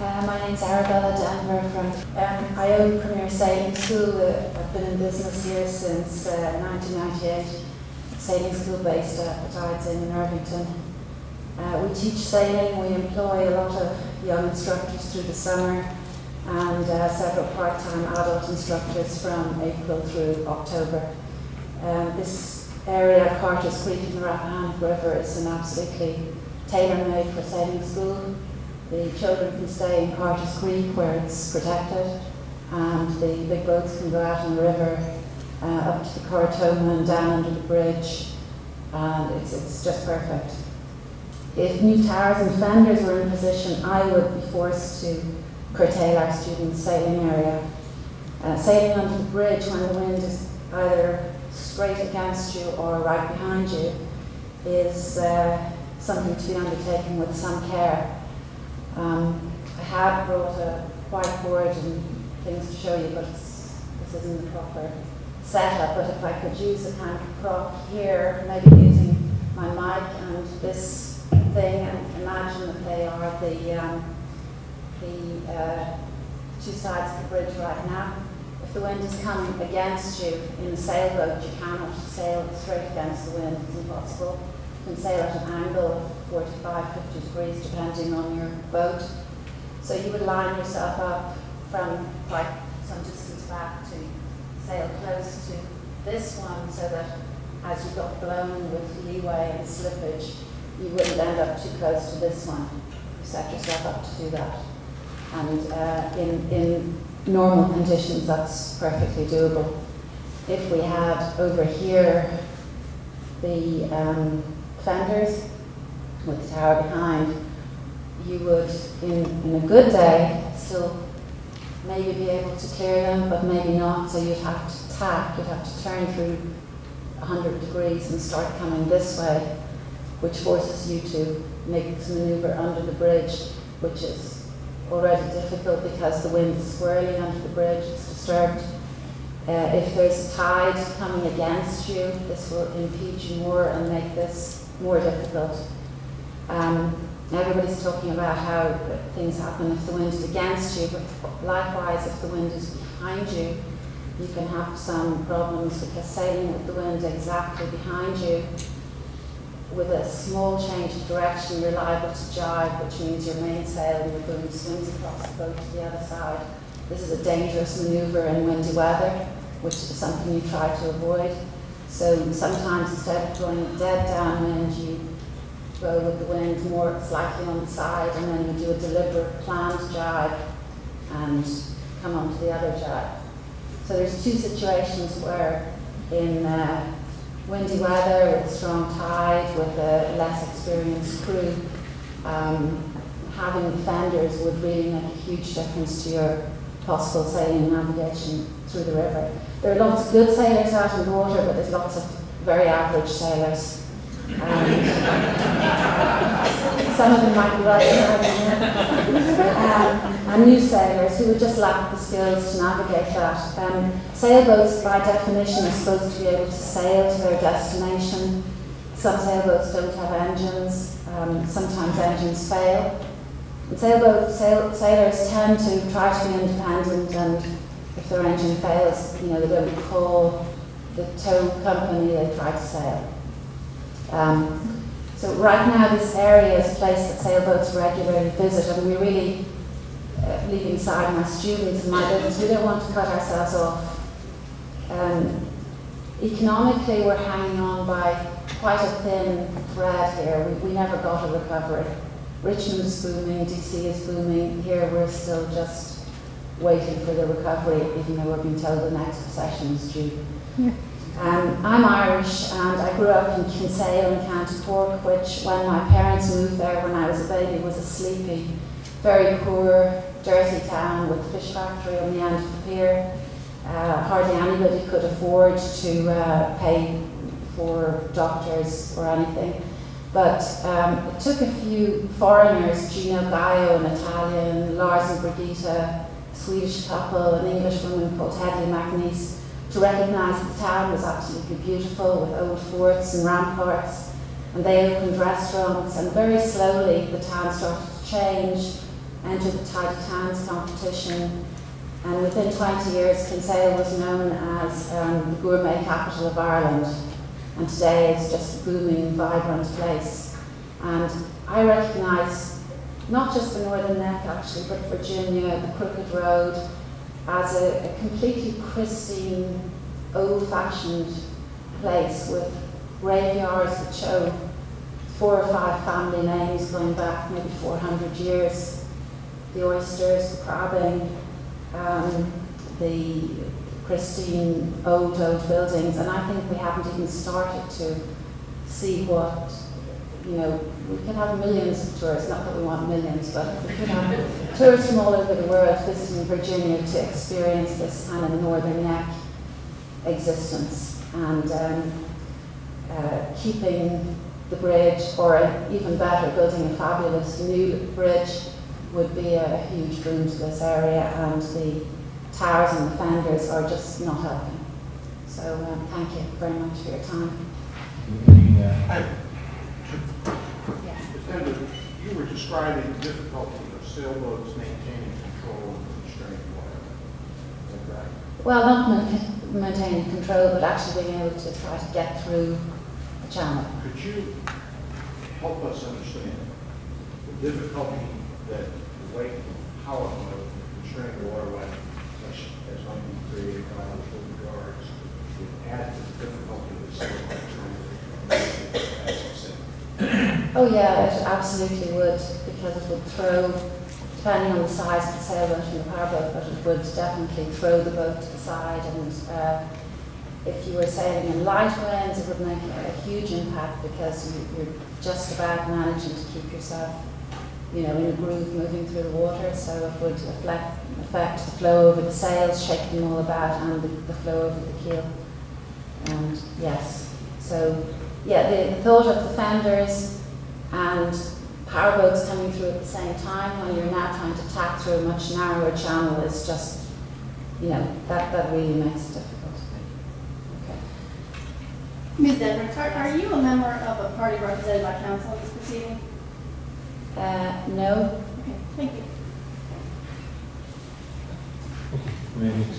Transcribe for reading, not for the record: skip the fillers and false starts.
My name's Arabella Denvir from I own Premier Sailing School. I've been in business here since 1998. Sailing school based at Tides in Irvington. We teach sailing. We employ a lot of young instructors through the summer and several part-time adult instructors from April through October. This area, Carter's Creek in the Rappahannock River, is an absolutely tailor-made for sailing school. The children can stay in Carter's Creek where it's protected, and the big boats can go out on the river up to the Coratoma and down under the bridge, and it's just perfect. If new towers and fenders were in position, I would be forced to curtail our students' sailing area. Sailing under the bridge when the wind is either straight against you or right behind you is something to be undertaken with some care. I had brought a whiteboard and things to show you, but this isn't the proper setup. But if I could use a kind of prop here, maybe using my mic and this thing, and imagine that they are the two sides of the bridge right now. If the wind is coming against you in a sailboat, you cannot sail straight against the wind. It's impossible. You can sail at an angle of 45, 50 degrees depending on your boat. So you would line yourself up from quite some distance back to sail close to this one, so that as you got blown with leeway and slippage, you wouldn't end up too close to this one. You set yourself up to do that. And in normal conditions, that's perfectly doable. If we had over here the fenders with the tower behind, you would, in a good day, still maybe be able to clear them, but maybe not. So you'd have to tack, you'd have to turn through 100 degrees and start coming this way, which forces you to make this maneuver under the bridge, which is already difficult because the wind is swirling under the bridge, it's disturbed. If there's a tide coming against you, this will impede you more and make this more difficult. Everybody's talking about how things happen if the wind is against you, but likewise, if the wind is behind you, you can have some problems, because sailing with the wind exactly behind you, with a small change of direction, you're liable to jibe, which means your mainsail and your boom swings across the boat to the other side. This is a dangerous maneuver in windy weather, which is something you try to avoid. So sometimes instead of going dead downwind, you go with the wind more slightly on the side, and then you do a deliberate planned jibe and come onto the other jibe. So there's two situations where in windy weather with strong tide, with a less experienced crew, having fenders would really make a huge difference to your possible sailing and navigation through the river. There are lots of good sailors out in the water, but there's lots of very average sailors. Some of them might be right and new sailors who would just lack the skills to navigate that. Sailboats, by definition, are supposed to be able to sail to their destination. Some sailboats don't have engines. Sometimes engines fail. And sailors tend to try to be independent, and if their engine fails, they don't call the tow company, they try to sail. So right now this area is a place that sailboats regularly visit, and we're really, leaving aside my students and my business, we don't want to cut ourselves off. Economically, we're hanging on by quite a thin thread here. We never got a recovery. Richmond is booming, DC is booming. Here we're still just waiting for the recovery, even though we're being told the next recession is due. Yeah. I'm Irish, and I grew up in Kinsale in County Cork, which, when my parents moved there when I was a baby, was a sleepy, very poor, dirty town with a fish factory on the end of the pier. Hardly anybody could afford to pay for doctors or anything. But it took a few foreigners, Gino Gaio, an Italian, Lars and Brigitte, a Swedish couple, an English woman called Hedley McNeice, to recognise that the town was absolutely beautiful, with old forts and ramparts, and they opened restaurants, and very slowly the town started to change entered the Tidy Towns competition, and within 20 years Kinsale was known as the gourmet capital of Ireland, and today it's just a booming, vibrant place. And I recognise not just the Northern Neck actually, but Virginia, the Crooked Road, as a completely pristine, old-fashioned place with graveyards that show 4 or 5 family names going back maybe 400 years. The oysters, the crabbing, the pristine old buildings, and I think we haven't even started to see what, we could have millions of tourists, not that we want millions, but we could have tourists from all over the world visiting Virginia to experience this kind of Northern Neck existence, and keeping the bridge, or even better, building a fabulous new bridge would be a huge boon to this area, and the towers and the fenders are just not helping. So thank you very much for your time. You were describing the difficulty of sailboats maintaining control of constrained water. Is that right? Well, not maintaining control, but actually being able to try to get through the channel. Could you help us understand the difficulty that the weight and power of a constrained waterway, such as might be created by the guards, would add to the difficulty of the sailboat transit? Oh yeah, it absolutely would, because it would throw, depending on the size of the sailboat and the powerboat, but it would definitely throw the boat to the side, and if you were sailing in light winds, it would make a huge impact, because you're just about managing to keep yourself, in a groove moving through the water, so it would affect the flow over the sails, shake them all about, and the flow over the keel. And yes, so yeah, the thought of the fenders and powerboats coming through at the same time when you're now trying to tack through a much narrower channel is just, that really makes it difficult. Okay. Ms. Denvir, are you a member of a party represented by council in this proceeding? No. Okay, thank you. Maybe it's